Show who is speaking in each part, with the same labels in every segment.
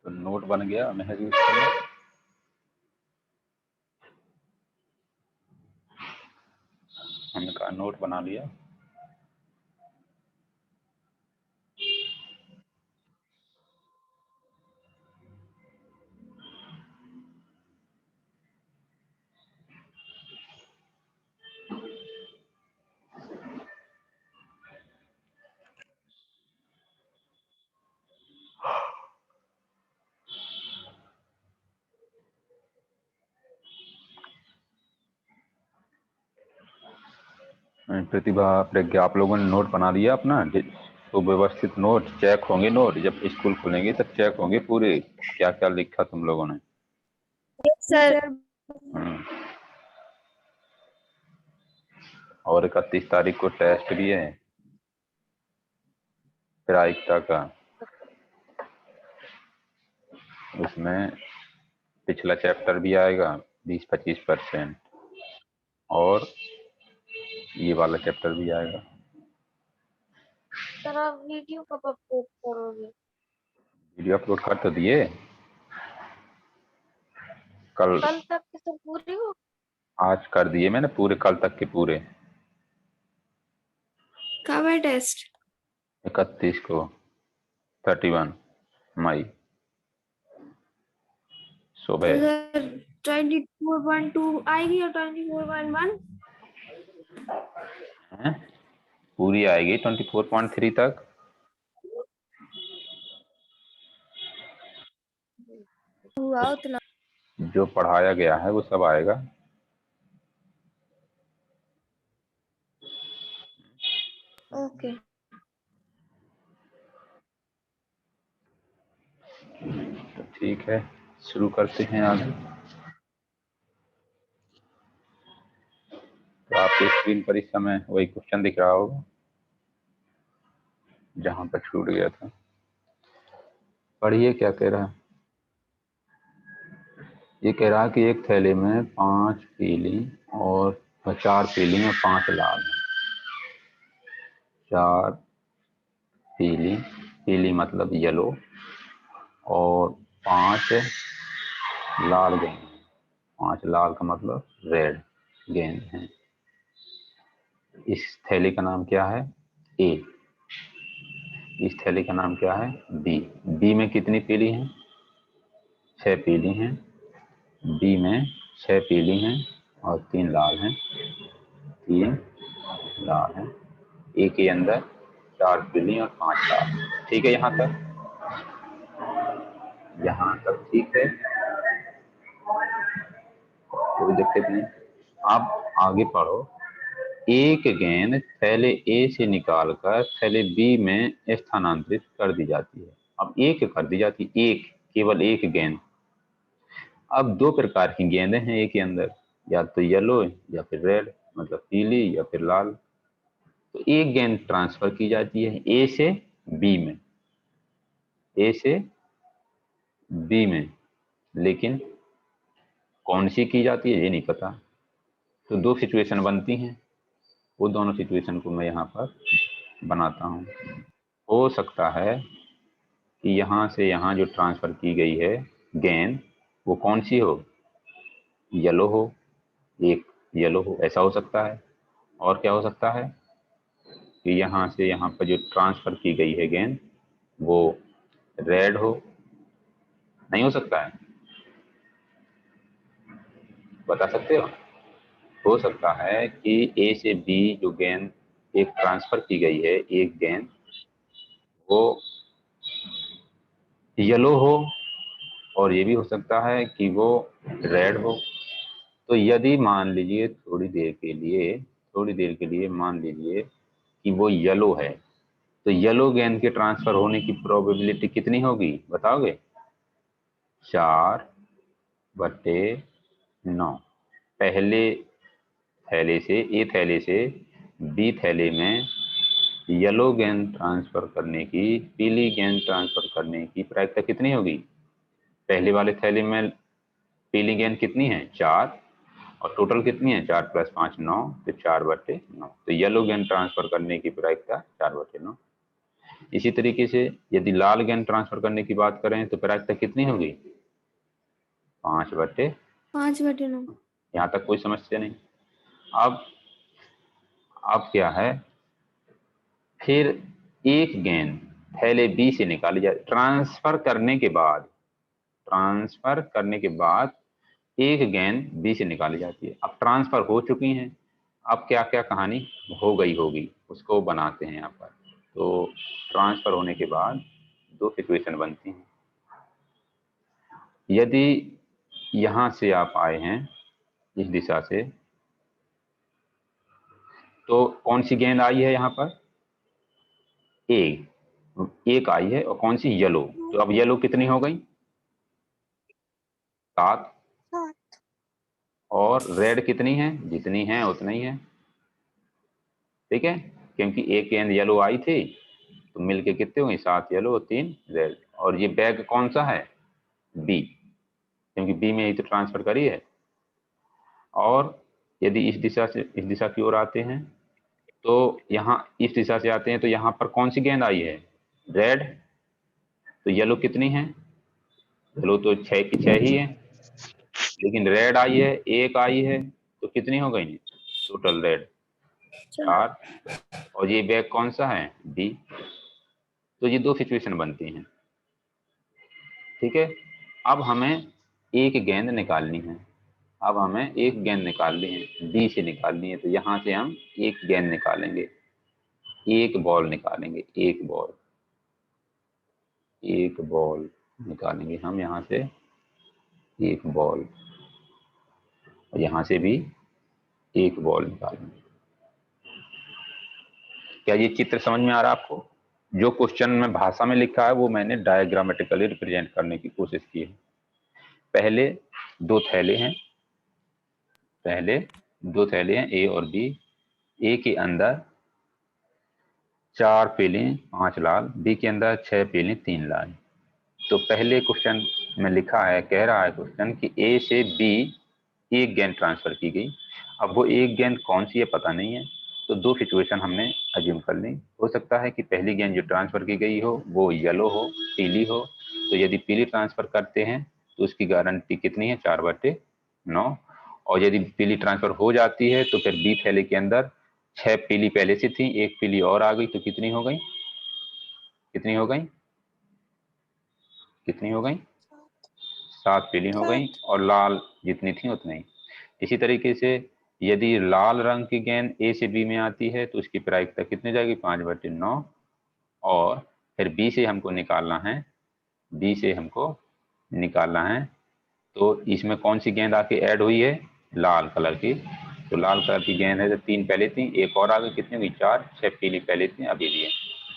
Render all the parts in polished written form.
Speaker 1: तो नोट बन गया महज इसमें। हमने कहा नोट बना लिया। प्रतिभा, प्रज्ञा, आप लोगों ने नोट बना लिया अपना? तो व्यवस्थित नोट चेक होंगे, नोट जब स्कूल खुलेंगे तब चेक होंगे पूरे, क्या क्या लिखा तुम लोगों ने।
Speaker 2: सर।
Speaker 1: और 31 तारीख को टेस्ट भी है प्रायिकता का। उसमें पिछला चैप्टर भी आएगा 20-25%, और ये वाला चैप्टर भी आएगा।
Speaker 2: सर आप वीडियो कब अपलोड करोगे?
Speaker 1: वीडियो अपलोड कर तो दिए कल
Speaker 2: तक के सब पूरे हो?
Speaker 1: आज कर दिए मैंने पूरे, कल तक के पूरे।
Speaker 2: कब है टेस्ट?
Speaker 1: 31 को, 31 मई सुबह।
Speaker 2: 24.2 आएगी और 24.1?
Speaker 1: पूरी आएगी 24.3 तक।
Speaker 2: हुआ उतना।
Speaker 1: जो पढ़ाया गया है वो सब आएगा।
Speaker 2: ओके।
Speaker 1: तो ठीक है, शुरू करते हैं आगे। तो आपकी स्क्रीन पर इस समय वही क्वेश्चन दिख रहा होगा जहां पर छूट गया था। पढ़िए क्या कह रहा है। ये कह रहा है कि एक थैले में 5 पीली और 4 पीली और 5 लाल हैं। 4 पीली, पीली मतलब येलो, और 5 लाल गेंद, 5 लाल का मतलब रेड गेंद है। इस थैली का नाम क्या है? ए। इस थैली का नाम क्या है? बी। बी में कितनी पीली हैं? 6 पीली हैं। बी में 6 पीली हैं और 3 लाल हैं। 3 लाल हैं। ए के अंदर 4 पीली और 5 लाल। ठीक है, यहाँ तक? यहाँ तक ठीक है, कोई दिक्कत नहीं। आप आगे पढ़ो। एक गेंद थैले ए से निकालकर थैले बी में स्थानांतरित कर दी जाती है। अब एक कर दी जाती है, एक, केवल एक गेंद। अब 2 प्रकार की गेंदें हैं ए के अंदर, या तो येलो या फिर रेड, मतलब पीली या फिर लाल। तो एक गेंद ट्रांसफर की जाती है ए से बी में, ए से बी में, लेकिन कौन सी की जाती है ये नहीं पता। तो 2 सिचुएशन बनती हैं, वो दोनों सिचुएशन को मैं यहाँ पर बनाता हूँ। हो सकता है कि यहाँ से यहाँ जो ट्रांसफर की गई है गेंद, वो कौन सी हो? येलो हो, एक येलो हो, ऐसा हो सकता है। और क्या हो सकता है कि यहाँ से यहाँ पर जो ट्रांसफर की गई है गेंद वो रेड हो। नहीं हो सकता है? बता सकते हो सकता है कि ए से बी जो गेंद एक ट्रांसफर की गई है, एक गेंद, वो येलो हो, और ये भी हो सकता है कि वो रेड हो। तो यदि मान लीजिए थोड़ी देर के लिए मान लीजिए कि वो येलो है, तो येलो गेंद के ट्रांसफर होने की प्रोबेबिलिटी कितनी होगी बताओगे? 4/9। पहले थैले से, ए थैले से बी थैले में येलो गेंद ट्रांसफर करने की, पीली गेंद ट्रांसफर करने की प्रायिकता कितनी होगी? पहले वाले थैले में पीली गेंद कितनी है? 4, और टोटल कितनी है? 4 + 5 9, तो 4/9। तो येलो गेंद ट्रांसफर करने की प्रायिकता 4/9। इसी तरीके से यदि लाल गेंद ट्रांसफर करने की बात करें तो प्रायिकता कितनी होगी? 5/9।
Speaker 2: 5/9।
Speaker 1: यहाँ तक कोई समस्या नहीं। अब क्या है, फिर एक गेंद थैले बी से निकाली जाए ट्रांसफर करने के बाद एक गेंद बी से निकाली जाती है। अब ट्रांसफर हो चुकी हैं, अब क्या क्या कहानी हो गई होगी उसको बनाते हैं यहाँ पर। तो ट्रांसफर होने के बाद दो सिचुएशन बनती हैं। यदि यहां से आप आए हैं इस दिशा से, तो कौन सी गेंद आई है यहाँ पर? एक आई है, और कौन सी? येलो। तो अब येलो कितनी हो गई? 7। और रेड कितनी है? जितनी है उतनी ही है, ठीक है, क्योंकि एक गेंद येलो आई थी, तो मिलके कितने हुए? 7 येलो और 3 रेड। और ये बैग कौन सा है? बी, क्योंकि बी में ही तो ट्रांसफर करी है। और यदि इस दिशा की ओर आते हैं, तो यहाँ इस दिशा से आते हैं, तो यहाँ पर कौन सी गेंद आई है? रेड। तो येलो कितनी है? येलो तो 6 की 6 ही है, लेकिन रेड आई है, एक आई है, तो कितनी हो गई टोटल? रेड 4। और ये बैग कौन सा है? बी। तो ये दो सिचुएशन बनती हैं, ठीक है। अब हमें एक गेंद निकालनी है, डी से निकालनी है। तो यहाँ से हम एक गेंद निकालेंगे, एक बॉल निकालेंगे, एक बॉल निकालेंगे हम यहाँ से, एक बॉल, और यहाँ से भी एक बॉल निकालेंगे। क्या ये चित्र समझ में आ रहा है आपको? जो क्वेश्चन में भाषा में लिखा है वो मैंने डायग्रामेटिकली रिप्रेजेंट करने की कोशिश की है। पहले दो थैले हैं, ए और बी। ए के अंदर 4 पीले 5 लाल, बी के अंदर 6 पीले 3 लाल। तो पहले क्वेश्चन में लिखा है, कह रहा है क्वेश्चन कि ए से बी एक गेंद ट्रांसफर की गई। अब वो एक गेंद कौन सी है पता नहीं है, तो दो सिचुएशन हमने अज्यूम कर ली। हो सकता है कि पहली गेंद जो ट्रांसफर की गई हो वो येलो हो, पीली हो। तो यदि पीली ट्रांसफर करते हैं तो उसकी गारंटी कितनी है? 4/9। और यदि पीली ट्रांसफर हो जाती है तो फिर बी थैले के अंदर 6 पीली पहले से थी, एक पीली और आ गई, तो कितनी हो गई? 7 पीली हो गई, और लाल जितनी थी उतनी। इसी तरीके से यदि लाल रंग की गेंद ए से बी में आती है तो उसकी प्रायिकता कितनी जाएगी? 5/9। और फिर बी से हमको निकालना है, तो इसमें कौन सी गेंद आके ऐड हुई है? लाल कलर की। तो लाल कलर की गेंद है, तो 3 पहले थी, एक और आ गई, कितनी हुई? 4। 6 पीली पहले थी, अभी भी है।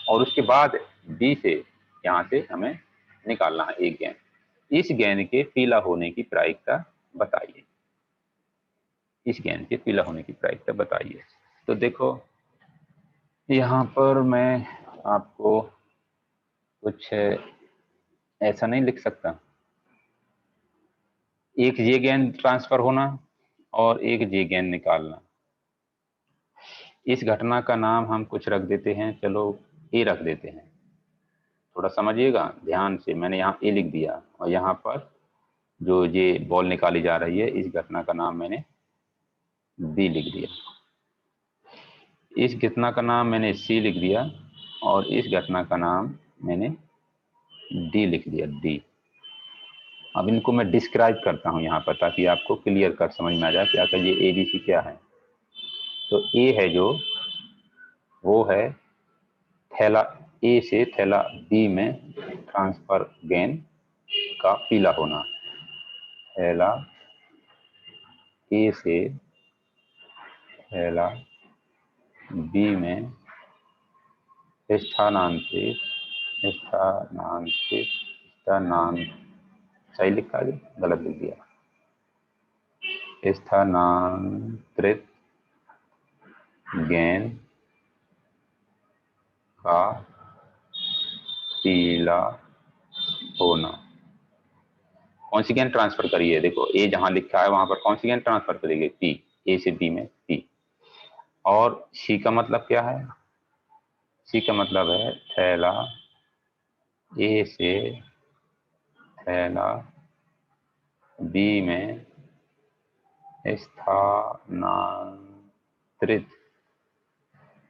Speaker 1: और उसके बाद बी से यहाँ से हमें निकालना है एक गेंद। इस गेंद के पीला होने की प्रायिकता बताइए। तो देखो, यहाँ पर मैं आपको कुछ ऐसा नहीं लिख सकता। एक ये गेंद ट्रांसफर होना और एक ये गेंद निकालना। इस घटना का नाम हम कुछ रख देते हैं, चलो ए रख देते हैं। थोड़ा समझिएगा ध्यान से, मैंने यहाँ ए लिख दिया, और यहाँ पर जो ये बॉल निकाली जा रही है इस घटना का नाम मैंने बी लिख दिया। इस घटना का नाम मैंने सी लिख दिया, और इस घटना का नाम मैंने डी लिख दिया, डी। अब इनको मैं डिस्क्राइब करता हूँ यहाँ पर, ताकि आपको क्लियर कर समझ में आ जाए कि आखिर ये ABC क्या है। तो ए है जो, वो है थैला ए से थैला बी में ट्रांसफर गेंद का पीला होना। थैला ए से थैला बी में स्थानांतरित सही लिखा है, गलत लिख दिया। स्थानांतरित गेंद का पीला होना। कौन सी गेंद ट्रांसफर करी है? देखो ए जहां लिखा है वहां पर कौन सी गेंद ट्रांसफर करी गई? पी। ए से बी में पी। और सी का मतलब क्या है? सी का मतलब है थैला ए से थैला बी में स्थानांतरित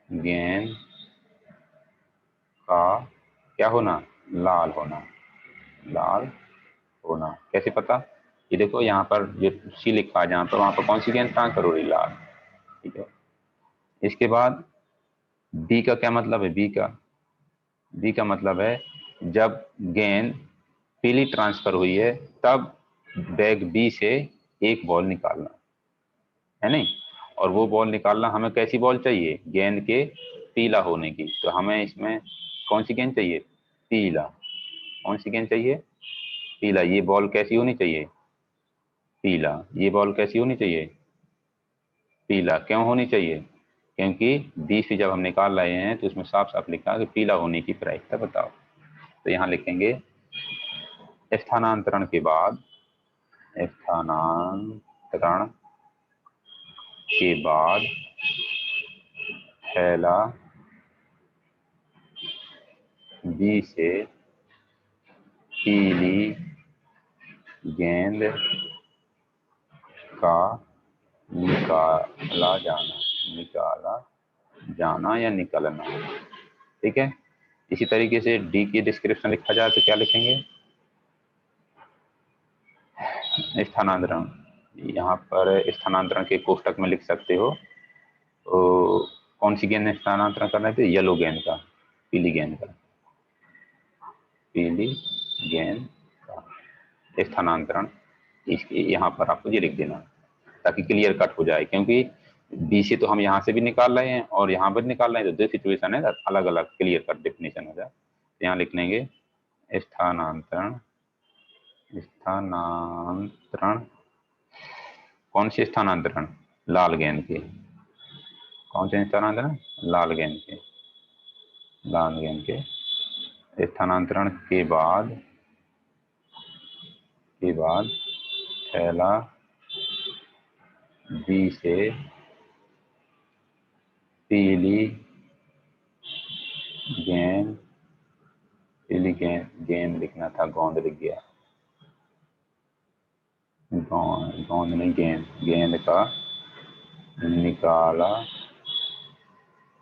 Speaker 1: गेंद का क्या होना, लाल होना, लाल होना। कैसे पता, ये देखो यहाँ पर जो सी लिखा है जहाँ पर, वहां पर कौन सी गेंद ट्रांसफर हो रही, लाल। ठीक है, इसके बाद बी का क्या मतलब है, बी का मतलब है जब गेंद पीली ट्रांसफर हुई है तब बैग बी से एक बॉल निकालना है, नहीं। और वो बॉल निकालना हमें कैसी बॉल चाहिए, गेंद के पीला होने की। तो हमें इसमें कौन सी गेंद चाहिए, पीला। कौन सी गेंद चाहिए, पीला। ये बॉल कैसी होनी चाहिए, पीला। ये बॉल कैसी होनी चाहिए, पीला। क्यों होनी चाहिए, क्योंकि बी से जब हम निकाल रहे हैं तो उसमें साफ साफ लिखा है कि पीला होने की प्रायिकता बताओ। तो यहाँ लिखेंगे स्थानांतरण के बाद, स्थानांतरण के बाद थैला बी से पीली गेंद का निकाला जाना या निकलना। ठीक है, इसी तरीके से डी की डिस्क्रिप्शन लिखा जाए तो क्या लिखेंगे, स्थानांतरण। यहाँ पर स्थानांतरण के कोष्टक में लिख सकते हो तो कौन सी गेंद स्थानांतरण करना थे, येलो गेंद का, पीली गेंद का, पीली गेंद का स्थानांतरण। इसके यहाँ पर आपको ये लिख देना ताकि क्लियर कट हो जाए, क्योंकि बी से तो हम यहाँ से भी निकाल रहे हैं और यहाँ पर निकाल रहे हैं, तो दो सिचुएशन है, अलग अलग क्लियर कट डेफिनेशन हो जाए। तो यहाँ लिख लेंगे स्थानांतरण, स्थानांतरण कौन से स्थानांतरण, लाल गेंद के। कौन से स्थानांतरण, लाल गेंद के, लाल गेंद के स्थानांतरण के बाद थैला बी से पीली गेंद, पीली गेंद लिखना था, गोंद लिख गया, गोंद नहीं, गेंद का निकाला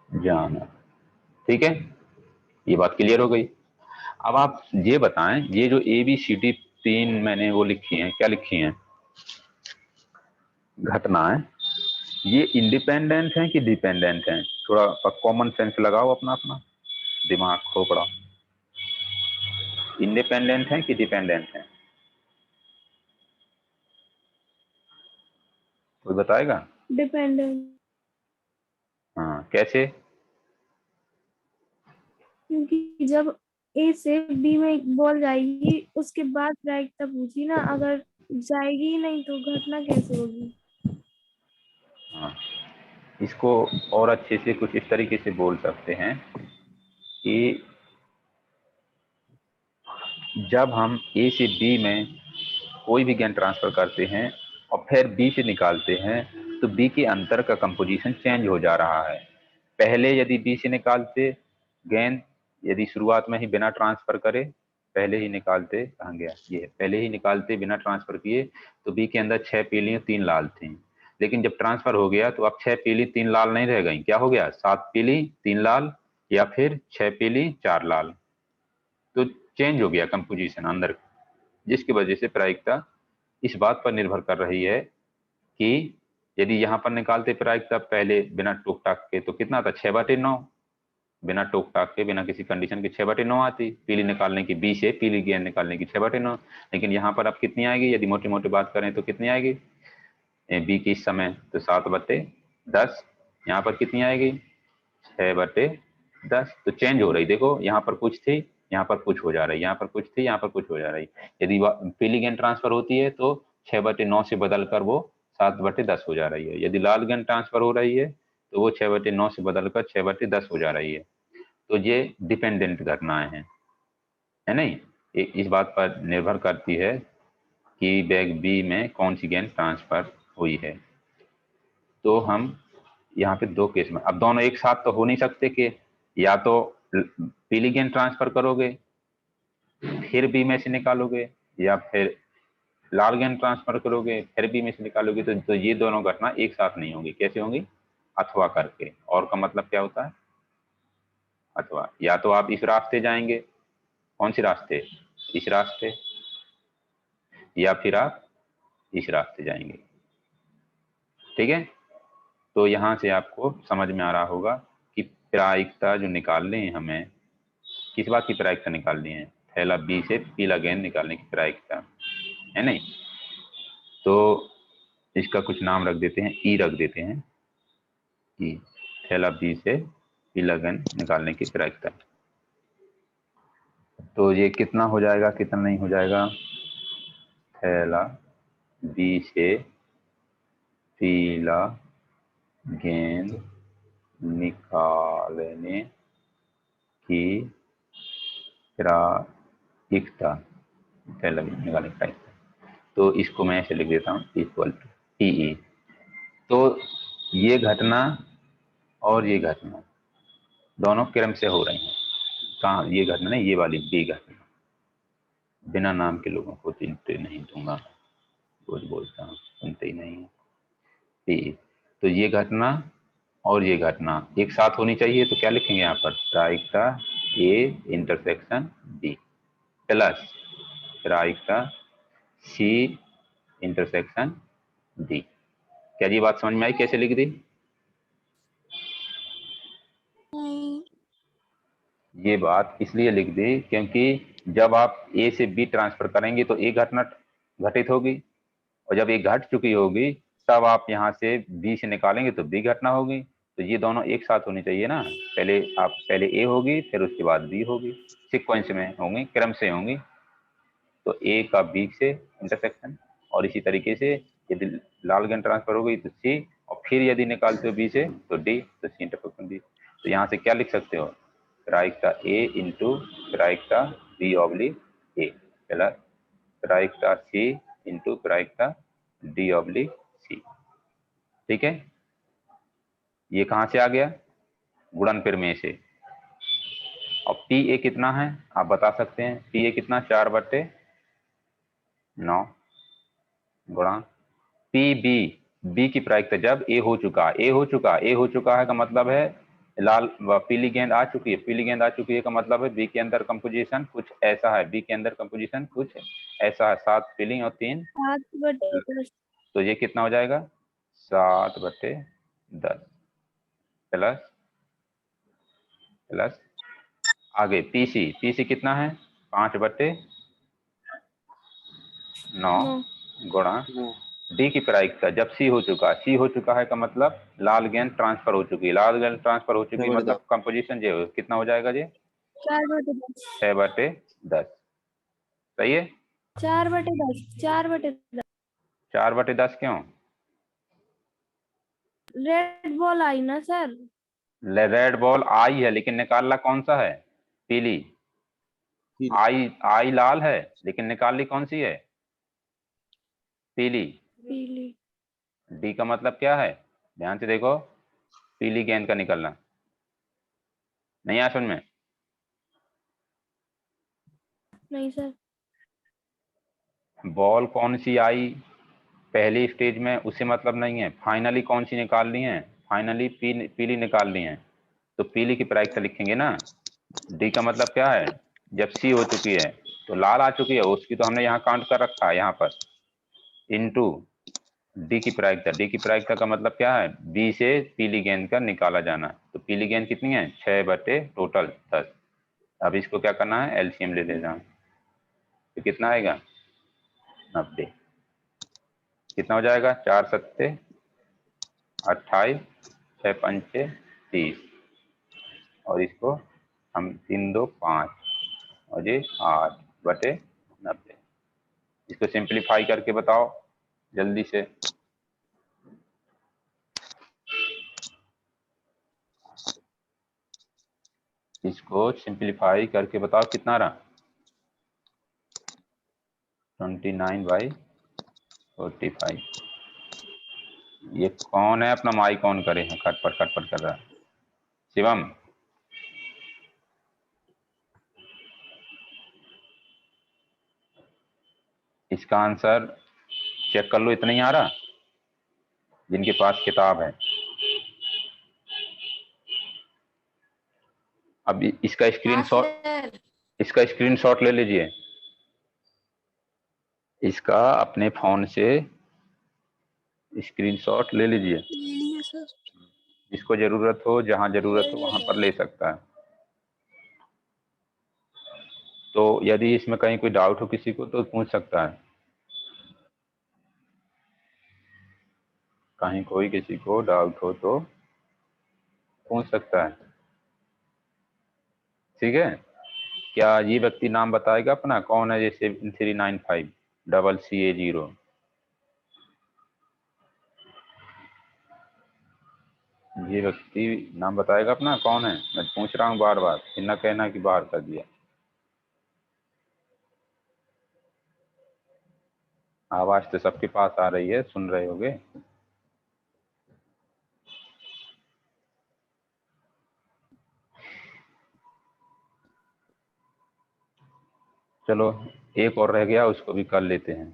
Speaker 1: जाना। ठीक है, ये बात क्लियर हो गई। अब आप ये बताएं, ये जो ए बी सी डी तीन मैंने वो लिखी हैं, क्या लिखी हैं, घटनाएं, ये इंडिपेंडेंट हैं कि डिपेंडेंट हैं? थोड़ा कॉमन सेंस लगाओ अपना अपना दिमाग खोपड़ा। इंडिपेंडेंट हैं कि डिपेंडेंट हैं, कोई बताएगा?
Speaker 2: डिपेंडेंट,
Speaker 1: हाँ, कैसे?
Speaker 2: क्योंकि जब ए से बी में एक बॉल जाएगी उसके बाद प्रायिकता पूछी ना, अगर जाएगी ही नहीं तो घटना कैसे होगी।
Speaker 1: हाँ, इसको और अच्छे से कुछ इस तरीके से बोल सकते हैं कि जब हम ए से बी में कोई भी गेंद ट्रांसफर करते हैं और फिर बी से निकालते हैं तो बी के अंतर का कंपोजिशन चेंज हो जा रहा है। पहले यदि बी से निकालते गेंद, यदि शुरुआत में ही बिना ट्रांसफर करे, पहले ही निकालते, कहाँ गया ये, पहले ही निकालते बिना ट्रांसफर किए तो बी के अंदर 6 पीली 3 लाल थी। लेकिन जब ट्रांसफर हो गया तो अब 6 पीली 3 लाल नहीं रह गई, क्या हो गया, 7 पीली 3 लाल या फिर 6 पीली 4 लाल। तो चेंज हो गया कंपोजिशन अंदर, जिसकी वजह से प्रायिकता इस बात पर निर्भर कर रही है कि यदि यहाँ पर निकालते प्रायिकता पहले बिना टोक टाक के तो कितना था, 6/9, बिना टोक टाक के, बिना किसी कंडीशन के 6/9 आती पीली निकालने की, बी से पीली गेंद निकालने की 6/9। लेकिन यहाँ पर अब कितनी आएगी, यदि मोटी मोटी बात करें तो कितनी आएगी, बी की इस समय तो 7/10, यहाँ पर कितनी आएगी, 6/10। तो चेंज हो रही, देखो यहाँ पर कुछ थी, यहाँ पर कुछ हो जा रही, यहाँ पर कुछ थी, यहाँ पर कुछ हो जा रही। यदि पीली गेंद ट्रांसफर होती है तो 6/9 से बदलकर वो 7/10 हो जा रही है। यदि लाल गेंद ट्रांसफर हो रही है तो वो 6/9 से बदलकर 6/10 हो जा रही है। तो ये डिपेंडेंट घटनाएं हैं, है नहीं। इस बात पर निर्भर करती है कि बैग बी में कौन सी गेंद ट्रांसफर हुई है। तो हम यहाँ पे दो केस में, अब दोनों एक साथ तो हो नहीं सकते कि या तो पीली गेंद ट्रांसफर करोगे फिर बी में से निकालोगे, या फिर लाल गेंद ट्रांसफर करोगे फिर बी में से निकालोगे, तो ये दोनों घटना एक साथ नहीं होंगी। कैसे होंगी? अथवा करके। और का मतलब क्या होता है? अथवा। या तो आप इस रास्ते जाएंगे, कौन सी रास्ते? इस रास्ते, या फिर आप इस रास्ते जाएंगे। ठीक है, तो यहां से आपको समझ में आ रहा होगा कि प्रायिकता जो निकालनी है हमें, किस बात की प्रायिकता निकालनी है? थैला बी से पीला गेंद निकालने की प्रायिकता है नहीं। तो इसका कुछ नाम रख देते हैं, ई रख देते हैं, ई, थैला बी से पीला गेंद निकालने की प्रायिकता। तो ये कितना हो जाएगा, कितना नहीं हो जाएगा? थैला बी से पीला गेंद निकालने की प्रायिकता, थैला बी निकालने की प्रायिकता। तो इसको मैं ऐसे लिख देता हूँ, इक्वल टू टीई। तो ये घटना और ये घटना दोनों क्रम से हो रही हैं। कहाँ ये घटना नहीं, ये वाली बी घटना। बिना नाम के लोगों को चिंते नहीं दूंगा, रोज बोलता हूँ, सुनते ही नहीं है। तो ये घटना और ये घटना एक साथ होनी चाहिए, तो क्या लिखेंगे यहाँ पर? प्रायिकता ए इंटरसेक्शन बी प्लस प्रायिकता सी इंटरसेक्शन डी। क्या ये बात समझ में आई? कैसे लिख दी? ये बात इसलिए लिख दी क्योंकि जब आप ए से बी ट्रांसफर करेंगे तो एक घटना घटित होगी, और जब ये घट चुकी होगी तब आप यहाँ से बी से निकालेंगे तो बी घटना होगी। तो ये दोनों एक साथ होनी चाहिए ना, पहले ए होगी फिर उसके बाद बी होगी, सीक्वेंस में होंगी, क्रम से होंगी। तो ए का बी से इंटरसेक्शन, और इसी तरीके से यदि लाल गेंद ट्रांसफर हो गई तो सी, और फिर यदि निकालते हो बी से तो डी, तो सी इंटरसेक्शन डी। तो यहाँ से क्या लिख सकते हो? प्रायिकता ए इंटू प्रायिकता बी ऑब्लिक ए प्लस प्रायिकता सी इंटू प्रायिकता डी ऑब्लिक सी। ठीक है, ये कहां से आ गया? गुणनफल में से। और पी ए कितना है आप बता सकते हैं? पी ए कितना? 4/9 गुणा पी बी, बी की प्रायिकता जब ए हो चुका, ए हो चुका है का मतलब है लाल पीली गेंद आ चुकी है, पीली गेंद आ चुकी है का मतलब है बी के अंदर कंपोजिशन कुछ ऐसा है, बी के अंदर कंपोजिशन कुछ ऐसा है, 7 पीली और 3।
Speaker 2: 7/10।
Speaker 1: तो ये कितना हो जाएगा? 7/10 प्लस प्लस आगे पीसी, पीसी कितना है? 5/9 गुणा डी की प्रायिकता जब सी हो चुका, सी हो चुका है का मतलब लाल गेंद ट्रांसफर हो चुकी है, लाल गेंद ट्रांसफर हो चुकी है मतलब कंपोजिशन जो कितना हो जाएगा जी?
Speaker 2: 4/10।
Speaker 1: 6/10। सही है?
Speaker 2: 4/10, 4/10।
Speaker 1: 4/10 क्यों?
Speaker 2: रेड बॉल आई ना सर।
Speaker 1: रेड बॉल आई है लेकिन निकालना कौन सा है? पीली। आई आई लाल है लेकिन निकालनी कौन सी है? पीली।
Speaker 2: पीली।
Speaker 1: डी का मतलब क्या है? ध्यान से देखो, पीली गेंद का निकलना। नहीं आया समझ में?
Speaker 2: नहीं सर।
Speaker 1: बॉल कौन सी आई पहली स्टेज में उससे मतलब नहीं है, फाइनली कौन सी निकालनी है? फाइनली पीली निकालनी है, तो पीली की प्रायिकता लिखेंगे ना। डी का मतलब क्या है? जब सी हो चुकी है तो लाल आ चुकी है, उसकी तो हमने यहाँ काउंट कर रखा है यहाँ पर, इनटू डी की प्रायिकता। डी की प्रायिकता का मतलब क्या है? बी से पीली गेंद का निकाला जाना। तो पीली गेंद कितनी है? 6/10। अब इसको क्या करना है? एलसीएम ले लेना। तो कितना आएगा? 90। कितना हो जाएगा? 4×7 = 28, 6×5 = 30, और इसको हम 3×2 = 5 और ये 8/90। इसको सिंप्लीफाई करके बताओ जल्दी से। इसको सिंप्लीफाई करके बताओ कितना रहा? 29/45। ये कौन है? अपना माइक ऑन करे हैं, खटपट खटपट कर रहा है। शिवम, इसका आंसर चेक कर लो, इतना ही आ रहा जिनके पास किताब है। अब इसका स्क्रीनशॉट ले लीजिए, इसका अपने फोन से स्क्रीनशॉट ले लीजिए। जिसको जरूरत हो, जहां जरूरत हो वहां पर ले सकता है। तो यदि इसमें कहीं कोई डाउट हो किसी को तो पूछ सकता है, कहीं कोई किसी को डाउट हो तो पूछ सकता है। ठीक है, क्या ये व्यक्ति नाम बताएगा अपना, कौन है ये 7395CCA0? ये व्यक्ति नाम बताएगा अपना कौन है? मैं पूछ रहा हूँ बार बार, फिर न कहना कि बाहर कर दिया। आवाज तो सबके पास आ रही है, सुन रहे होगे। चलो एक और रह गया, उसको भी कर लेते हैं।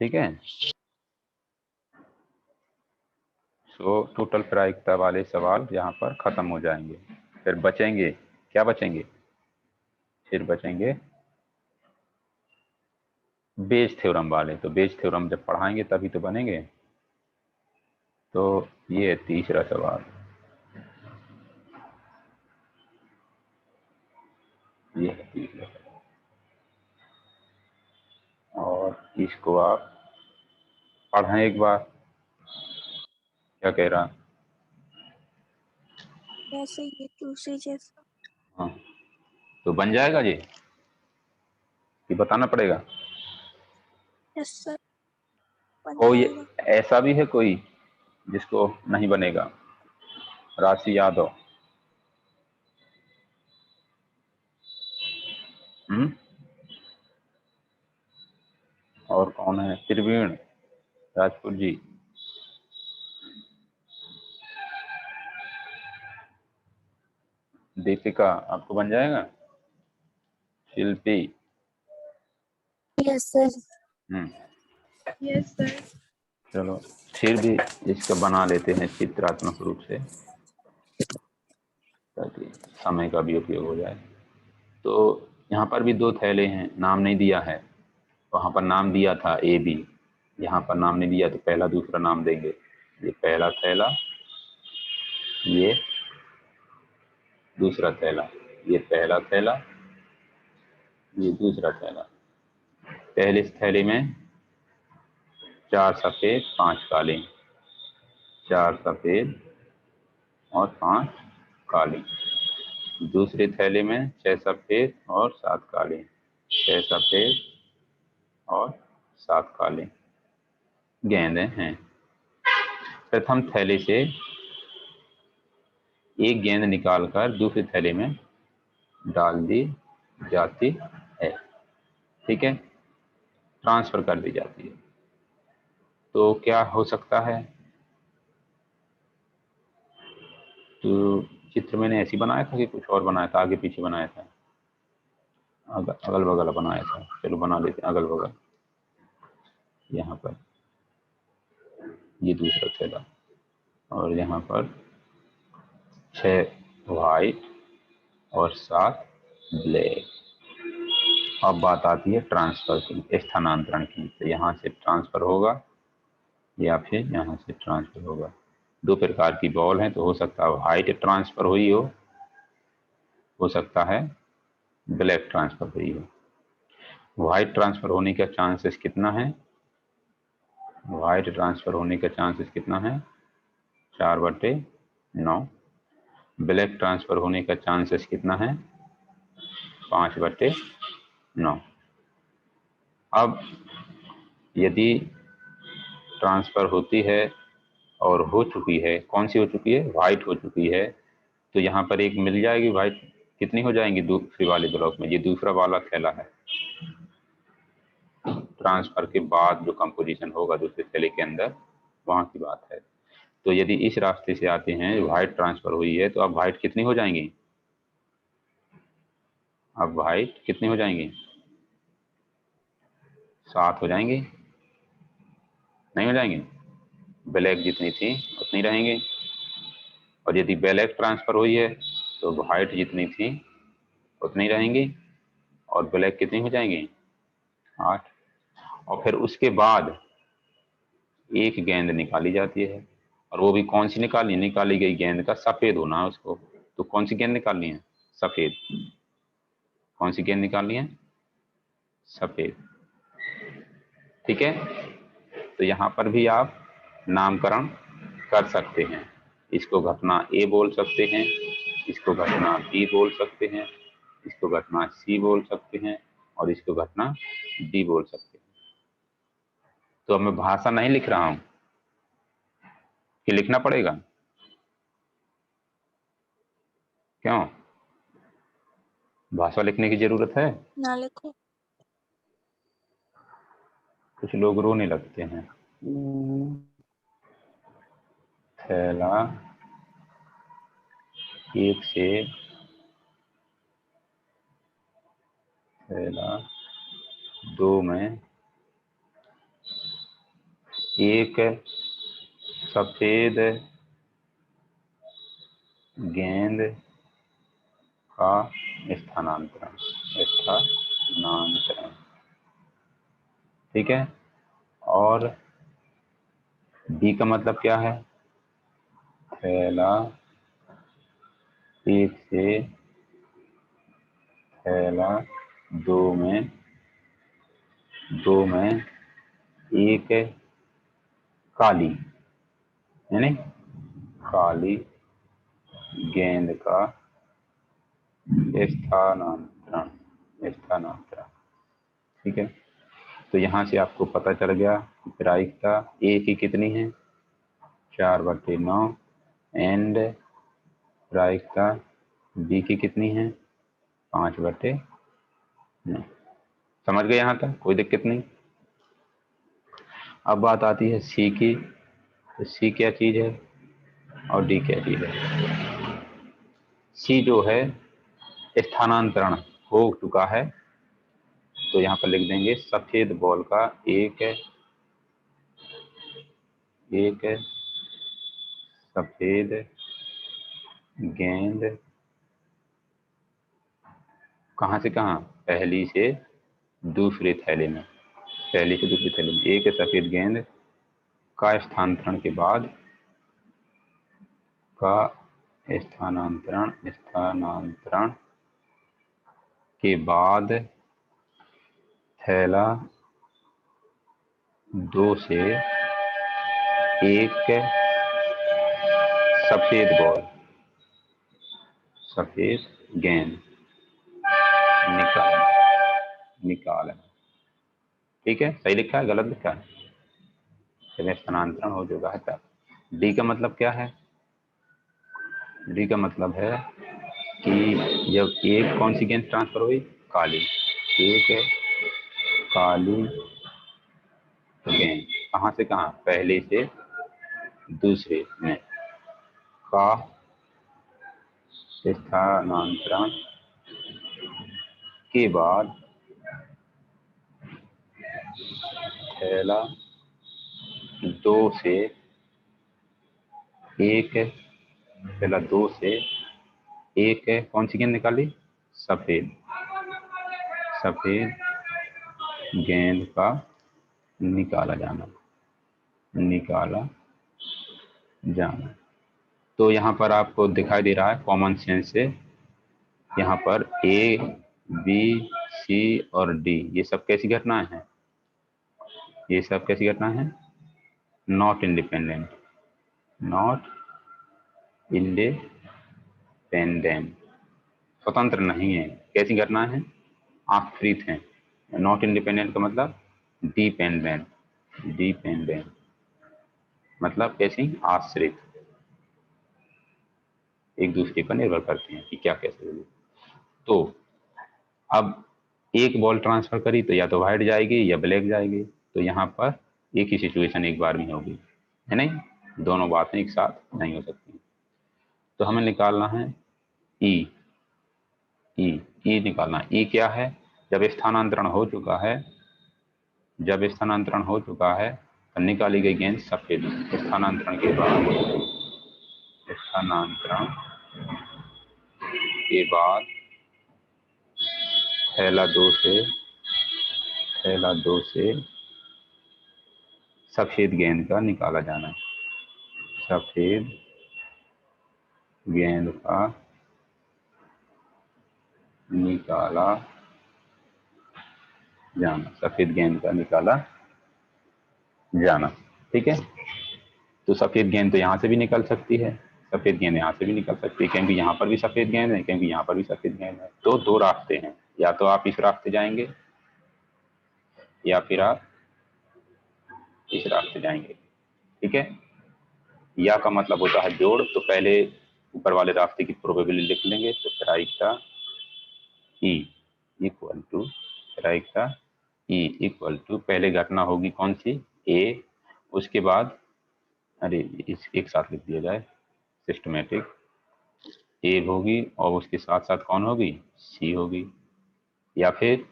Speaker 1: ठीक है, सो टोटल प्रायिकता वाले सवाल यहाँ पर खत्म हो जाएंगे। फिर बचेंगे, क्या बचेंगे? फिर बचेंगे बेज थ्योरम वाले। तो बेज थ्योरम जब पढ़ाएंगे तभी तो बनेंगे। तो ये है तीसरा सवाल, ये है तीसरा सवाल, और इसको आप पढ़ें एक बार। क्या कह रहा?
Speaker 2: जैसे ये दूसरे जैसा।
Speaker 1: हाँ, तो बन जाएगा ये कि बताना पड़ेगा?
Speaker 2: यस सर, बन
Speaker 1: कोई
Speaker 2: जाएगा।
Speaker 1: ऐसा भी है कोई जिसको नहीं बनेगा? राशि यादव। और कौन है? त्रिवेण राजपूत जी। दीपिका, आपको बन जाएगा? Shilpi.
Speaker 2: Yes sir.
Speaker 1: Yes sir. चलो फिर भी इसका बना लेते हैं चित्रात्मक रूप से, ताकि समय का भी उपयोग हो जाए। तो यहाँ पर भी दो थैले हैं, नाम नहीं दिया है। वहाँ पर नाम दिया था ए बी, यहाँ पर नाम नहीं दिया तो पहला दूसरा नाम देंगे। ये पहला थैला, ये दूसरा थैला, ये पहला थैला, ये दूसरा थैला। पहले थैले में 4 सफेद 5 काले, 4 सफेद और 5 काले। दूसरे थैले में 6 सफेद और 7 काले, 6 सफेद और 7 काले गेंदें हैं। प्रथम थैले से एक गेंद निकालकर दूसरे थैले में डाल दी जाती है। ठीक है, ट्रांसफर कर दी जाती है। तो क्या हो सकता है? तो चित्र मैंने ऐसी बनाया था कि कुछ और बनाया था, आगे पीछे बनाया था? अगल बगल बनाया था। चलो बना लेते हैं अगल बगल। यहाँ पर ये दूसरा थैला, और यहाँ पर 6 व्हाइट और 7 ब्लैक। अब बात आती है ट्रांसफर की, स्थानांतरण की। तो यहाँ से ट्रांसफर होगा या फिर यहाँ से ट्रांसफर होगा। दो प्रकार की बॉल है, तो हो सकता है व्हाइट ट्रांसफर हुई हो सकता है ब्लैक ट्रांसफर हुई हो। व्हाइट ट्रांसफर होने का चांसेस कितना है? व्हाइट ट्रांसफर होने का चांसेस कितना है? 4/9। ब्लैक ट्रांसफर होने का चांसेस कितना है? 5/9। अब यदि ट्रांसफर होती है और हो चुकी है, कौन सी हो चुकी है? व्हाइट हो चुकी है, तो यहाँ पर एक मिल जाएगी व्हाइट। कितनी हो जाएंगी दूसरे वाले ब्लॉक में? ये दूसरा वाला थैला है। ट्रांसफर के बाद जो कंपोजिशन होगा दूसरे थैले के अंदर, वहां की बात है। तो यदि इस रास्ते से आते हैं, व्हाइट ट्रांसफर हुई है, तो अब व्हाइट कितनी हो जाएंगी? अब व्हाइट कितनी हो जाएंगी? 7 हो जाएंगे? नहीं हो जाएंगे? ब्लैक जितनी थी उतनी रहेंगे, और यदि ब्लैक ट्रांसफर हुई है तो वाइट जितनी थी उतनी रहेंगी, और ब्लैक कितनी हो जाएंगी? 8। और फिर उसके बाद एक गेंद निकाली जाती है, और वो भी कौन सी निकाली गई गेंद का सफेद होना है उसको। तो कौन सी गेंद निकालनी है? सफेद। कौन सी गेंद निकालनी है? सफेद। ठीक है, तो यहां पर भी आप नामकरण कर सकते हैं। इसको घटना ए बोल सकते हैं, इसको घटना बी बोल सकते हैं, इसको घटना सी बोल सकते हैं, और इसको घटना डी बोल सकते हैं। तो अब मैं भाषा नहीं लिख रहा हूं कि लिखना पड़ेगा? क्यों भाषा लिखने की जरूरत है?
Speaker 3: ना लिखो।
Speaker 1: कुछ लोग रोने लगते हैं। थैला 1 से थैला 2 में एक सफेद गेंद का स्थानांतरण। ठीक है, और बी का मतलब क्या है? थैला 1 से थैला 2 में एक काली, यानी काली गेंद का स्थानांतरण। ठीक है, तो यहां से आपको पता चल गया कि प्रायिकता ए की कितनी है? 4/9, एंड प्रायिकता बी की कितनी है? 5/9। समझ गए यहां तक? कोई दिक्कत नहीं। अब बात आती है सी की। तो सी क्या चीज है और डी क्या चीज है? सी जो है स्थानांतरण हो चुका है, तो यहाँ पर लिख देंगे सफेद बॉल का एक सफेद गेंद कहाँ से कहाँ? पहली से दूसरे थैले में, एक सफेद गेंद का स्थानांतरण के बाद थैला 2 से एक सफेद गेंद निकाल। ठीक है, सही लिखा है गलत लिखा है? स्थानांतरण हो चुका है तब। डी का मतलब क्या है? डी का मतलब है कि जब एक कौन सी गेंद ट्रांसफर हुई? काली। एक काली गेंद कहां से कहां? पहले से दूसरे में का स्थानांतरण के बाद थैला 2 से एक कौन सी गेंद निकाली? सफेद गेंद का निकाला जाना। तो यहाँ पर आपको दिखाई दे रहा है कॉमन सेंस से, यहाँ पर ए, बी, सी और डी ये सब कैसी घटनाएं हैं? नॉट इंडिपेंडेंट, स्वतंत्र नहीं है। कैसी घटनाएं हैं? आश्रित हैं। नॉट इंडिपेंडेंट का मतलब डिपेंडेंट मतलब कैसी? आश्रित, एक दूसरे पर निर्भर करते हैं कि क्या कैसे होगी। तो अब एक बॉल ट्रांसफर करी तो या तो व्हाइट जाएगी या ब्लैक जाएगी, तो यहाँ पर एक ही सिचुएशन एक बार में होगी, है नहीं? दोनों बातें एक साथ नहीं हो सकती। तो हमें निकालना है ई निकालना। ई क्या है? जब स्थानांतरण हो चुका है जब स्थानांतरण हो चुका है तो निकाली गई गेंद सफेद। स्थानांतरण के बाद थैला दो से सफेद गेंद का निकाला जाना है। सफेद गेंद का निकाला जाना, सफेद गेंद का निकाला जाना। ठीक है, तो सफेद गेंद तो यहाँ से भी निकल सकती है, सफेद गेंद यहाँ से भी निकल सकती है, क्योंकि यहाँ पर भी सफेद गेंद है, क्योंकि यहाँ पर भी सफेद गेंद है। तो दो रास्ते हैं, या तो आप इस रास्ते जाएंगे या फिर आप इस रास्ते जाएंगे। ठीक है, या का मतलब होता है जोड़, तो पहले ऊपर वाले रास्ते की प्रोबेबिलिटी लिख लेंगे। तो प्रायिकता ई इक्वल टू पहले घटना होगी कौन सी, ए, उसके बाद अरे इस एक साथ लिख दिया जाए, सिस्टमेटिक, ए होगी और उसके साथ साथ कौन होगी, सी होगी, या फिर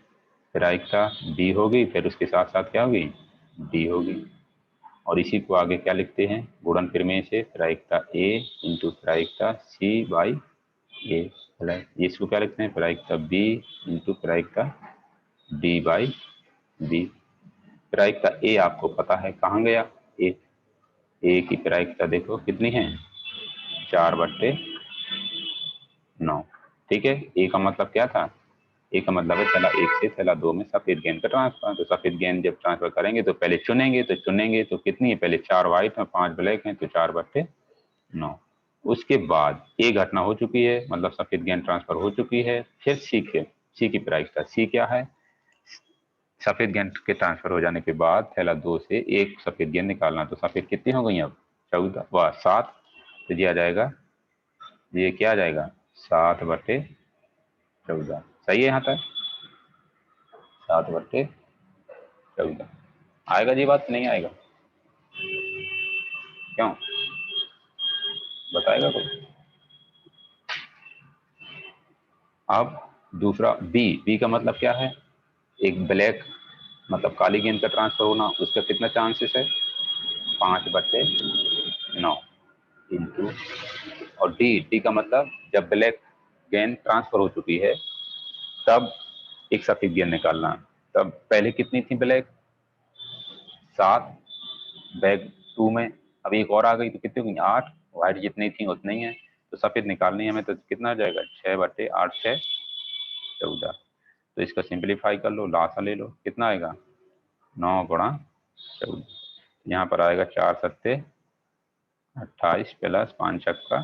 Speaker 1: प्रायिकता बी होगी, फिर उसके साथ साथ क्या होगी, डी होगी। और इसी को आगे क्या लिखते हैं, गुणन प्रमेय से, प्रायिकता ए इंटू प्रायिकता सी बाई ए, इसको क्या लिखते हैं, प्रायिकता बी इंटू प्रायिकता डी बाई बी। प्रायिकता ए आपको पता है कहाँ गया, ए की प्रायिकता देखो कितनी है, 4/9। ठीक है, ए का मतलब क्या था, ए का मतलब है थैला 1 से थैला 2 में सफेद गेंद का ट्रांसफर। तो सफेद गेंद जब ट्रांसफर करेंगे तो पहले चुनेंगे तो कितनी है, पहले 4 व्हाइट है 5 ब्लैक है, तो 4/9। उसके बाद ए घटना हो चुकी है, मतलब सफेद गेंद ट्रांसफर हो चुकी है। फिर सी की प्रायिकता, सी क्या है, सफेद गेंद के ट्रांसफर हो जाने के बाद थैला 2 से एक सफेद गेंद निकालना। तो सफेद कितनी हो गई अब, 14 व 7, तो ये आ जाएगा, ये क्या आ जाएगा, 7/14। सही है यहाँ तक, 7/14 आएगा जी, बात नहीं आएगा, क्यों बताएगा कोई। अब दूसरा बी का मतलब क्या है, एक ब्लैक मतलब काली गेंद का ट्रांसफर होना, उसका कितना चांसेस है, 5/9 इंटू, और डी का मतलब जब ब्लैक गेंद ट्रांसफर हो चुकी है तब एक सफेद गेंद निकालना। तब पहले कितनी थी ब्लैक, 7, बैग 2 में अब एक और आ गई तो कितनी हुई, 8, व्हाइट जितनी थी उतनी ही है। तो सफेद निकालनी है हमें, तो कितना आ जाएगा, 6/8 6 14। तो इसका सिंप्लीफाई कर लो, लासा ले लो, कितना आएगा, 9×14। यहाँ पर आएगा 4×7 = 28 प्लस 5×6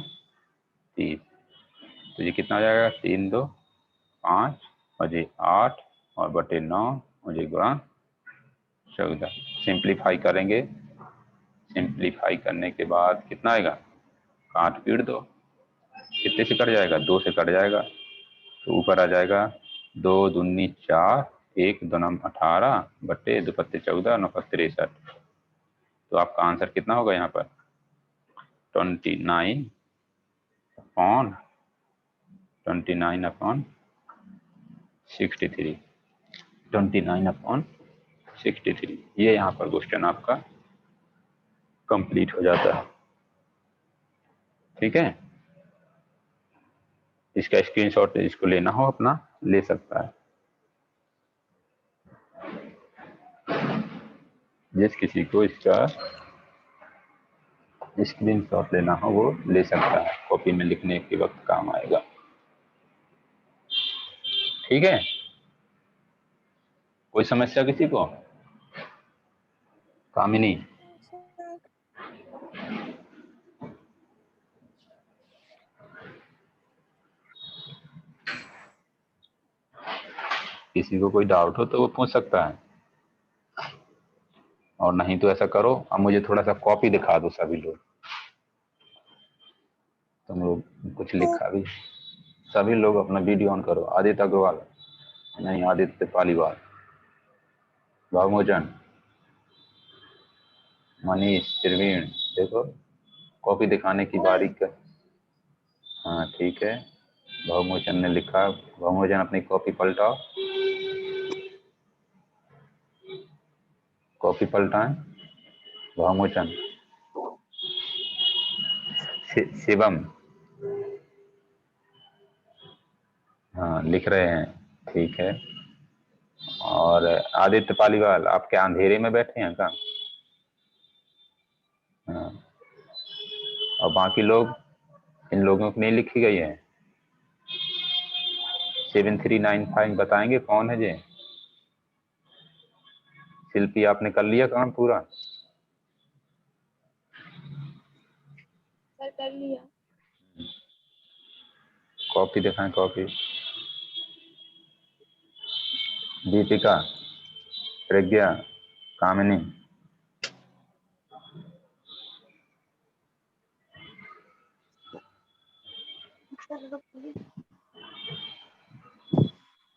Speaker 1: = 30। तो ये कितना आ जाएगा, 3×2=5 और ये 8 और बटे 9 और ये गुणा 14। सिंप्लीफाई करेंगे, सिंप्लीफाई करने के बाद कितना आएगा, काट पीट दो, कितने से कट जाएगा, 2 से कट जाएगा। तो ऊपर आ जाएगा 2 दूनी 4, 1 दूना 18 बटे 2 पत्ते 14 9 पत्ते 63। तो आपका आंसर कितना होगा यहाँ पर, 29/63, 29/63। ये यहाँ पर क्वेश्चन आपका कंप्लीट हो जाता है। ठीक है, इसका स्क्रीनशॉट इसको लेना हो अपना ले सकता है, जिस किसी को इसका स्क्रीनशॉट लेना हो वो ले सकता है, कॉपी में लिखने के वक्त काम आएगा। ठीक है, कोई समस्या किसी को, कामिनी, किसी को कोई डाउट हो तो वो पूछ सकता है, और नहीं तो ऐसा करो, अब मुझे थोड़ा सा कॉपी दिखा दो सभी लोग, तुम लोग कुछ लिखा भी, सभी लोग अपना वीडियो ऑन करो। आदित्य अग्रवाल, नहीं आदित्य पालीवाल, भावमोचन, मनीष, त्रिवेण, देखो कॉपी दिखाने की बारी का। हाँ ठीक है, भावमोचन ने लिखा, भावमोचन अपनी कॉपी पलटाओ। कॉपी पलटाएं, भामुचन, शिवम, हाँ लिख रहे हैं, ठीक है। और आदित्य पालीवाल, आप क्या अंधेरे में बैठे हैं क्या? हाँ, और बाकी लोग, इन लोगों की नहीं लिखी गई है। 7395 बताएंगे कौन है जी? शिल्पी, आपने कर लिया काम पूरा?
Speaker 2: सर कर लिया।
Speaker 1: कॉपी दिखाएं, कॉपी। दीपिका, प्रज्ञा, कामिनी,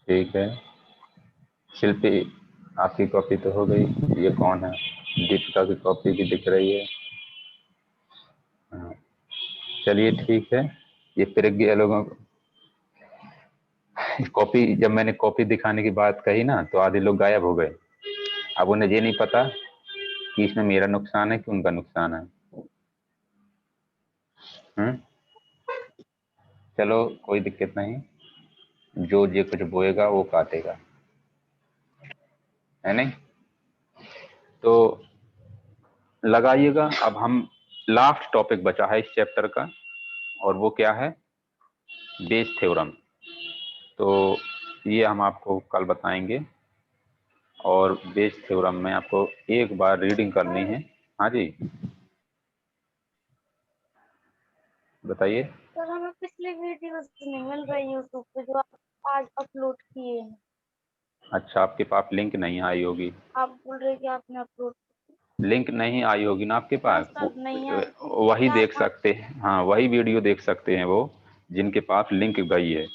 Speaker 1: ठीक है। शिल्पी, आपकी कॉपी तो हो गई। ये कौन है? दीपिका की कॉपी भी दिख रही है। हाँ, चलिए ठीक है। ये प्रज्ञा लोगों को कॉपी, जब मैंने कॉपी दिखाने की बात कही ना तो आधे लोग गायब हो गए। अब उन्हें ये नहीं पता कि इसमें मेरा नुकसान है कि उनका नुकसान है। चलो कोई दिक्कत नहीं, जो ये कुछ बोएगा वो काटेगा, है नहीं? तो लगाइएगा। अब हम लास्ट टॉपिक बचा है इस चैप्टर का, और वो क्या है? Bayes theorem. तो ये हम आपको कल बताएंगे, और बेस थ्योरम में आपको एक बार रीडिंग करनी है। हाँ जी, बताइए।
Speaker 2: सर हमें पिछले वीडियोस नहीं मिल रही यूट्यूब पे जो आप आज अपलोड किए हैं।
Speaker 1: अच्छा, आपके पास लिंक नहीं आई होगी।
Speaker 2: आप बोल रहे कि आपने अपलोड,
Speaker 1: लिंक नहीं आई होगी ना आपके
Speaker 2: हाँ
Speaker 1: पास,
Speaker 2: सर नहीं है।
Speaker 1: वही देख सकते हैं। हाँ, वही वीडियो देख सकते हैं वो जिनके पास लिंक गई है।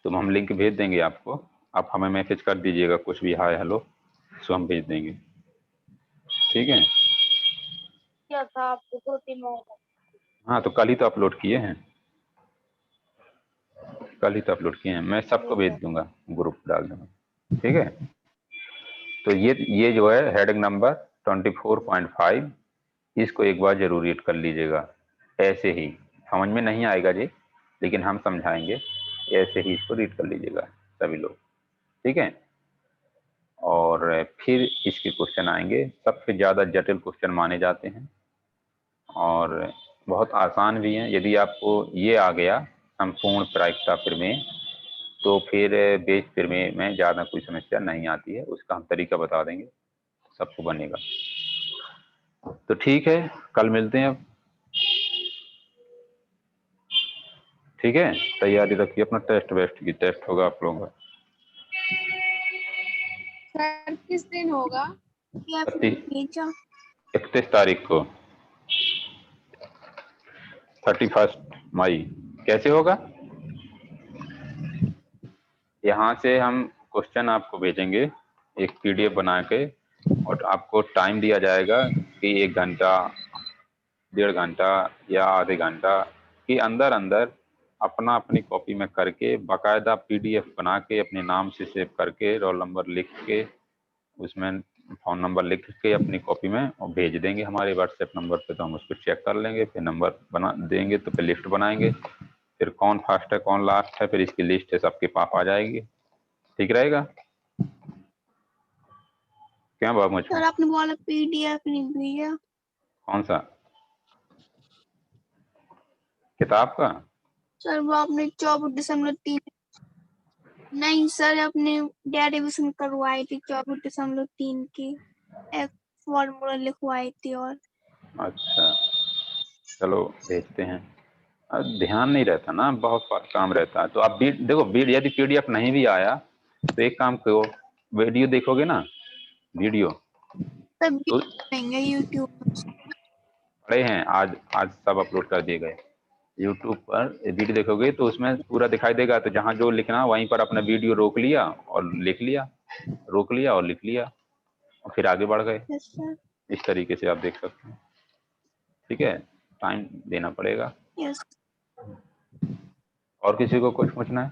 Speaker 1: तो हम लिंक भेज देंगे आपको, आप हमें मैसेज कर दीजिएगा कुछ भी, हाय हेलो, सो हम भेज देंगे, ठीक है?
Speaker 2: क्या था आपको 2-3 महीने?
Speaker 1: हाँ, तो कल ही तो अपलोड किए हैं, कल ही तो अपलोड किए हैं। मैं सबको
Speaker 2: ठीक
Speaker 1: भेज
Speaker 2: है।
Speaker 1: दूंगा, ग्रुप डाल दूंगा, ठीक है? तो ये जो है हेडिंग नंबर 24.5, इसको एक बार जरूर रीड कर लीजिएगा। ऐसे ही समझ में नहीं आएगा जी, लेकिन हम समझाएंगे, ऐसे ही इसको रीड कर लीजिएगा सभी लोग, ठीक है? और फिर इसके क्वेश्चन आएंगे, सबसे ज़्यादा जटिल क्वेश्चन माने जाते हैं और बहुत आसान भी हैं। यदि आपको ये आ गया संपूर्ण प्रायिकता प्रमेय, तो फिर बेस प्रमेय में ज़्यादा कोई समस्या नहीं आती है, उसका हम तरीका बता देंगे, सबको बनेगा। तो ठीक है, कल मिलते हैं अब, ठीक है? तैयारी रखिए अपना, टेस्ट वेस्ट की, टेस्ट होगा आप लोगों का।
Speaker 2: सर किस दिन होगा? या फिर
Speaker 1: 31 तारीख को, 31 मई। कैसे होगा? यहाँ से हम क्वेश्चन आपको भेजेंगे एक पीडीएफ बना के, और आपको टाइम दिया जाएगा कि 1 घंटा, 1.5 घंटा या आधे घंटा के अंदर अंदर अपना अपनी कॉपी में करके बाकायदा पीडीएफ बना के अपने नाम से सेव करके, रोल नंबर लिख के, उसमें फ़ोन नंबर लिख के अपनी कॉपी में और भेज देंगे हमारे व्हाट्सएप नंबर पे। तो हम उसको चेक कर लेंगे, फिर नंबर बना देंगे, तो फिर लिस्ट बनाएंगे, फिर कौन फर्स्ट है कौन लास्ट है, फिर इसकी लिस्ट है सबके पास आ जाएगी। ठीक रहेगा क्या बाबू? मुझको
Speaker 2: सर आपने बोला पीडीएफ नहीं भेजा।
Speaker 1: कौन सा किताब का?
Speaker 2: सर वो आपने 24.3, नहीं सर अपने डेरिवेशन करवाई थी 24.3 की, एक फॉर्मूला लिखवाई थी। और
Speaker 1: अच्छा, चलो भेजते हैं। अब ध्यान नहीं रहता ना, बहुत काम रहता है। तो आप देखो, यदि पीडीएफ नहीं भी आया तो एक काम करो, वीडियो देखोगे ना, वीडियो
Speaker 2: तब
Speaker 1: तो
Speaker 2: देंगे यूट्यूब।
Speaker 1: पड़े हैं, आज आज सब अपलोड कर दिए गए। यूट्यूब पर वीडियो देखोगे तो उसमें पूरा दिखाई देगा, तो जहाँ जो लिखना वहीं पर अपना वीडियो रोक लिया और लिख लिया, रोक लिया और लिख लिया, और फिर आगे बढ़ गए।
Speaker 2: Yes sir.
Speaker 1: इस तरीके से आप देख सकते हैं, ठीक है? टाइम देना पड़ेगा।
Speaker 2: यस।
Speaker 1: और किसी को कुछ पूछना है?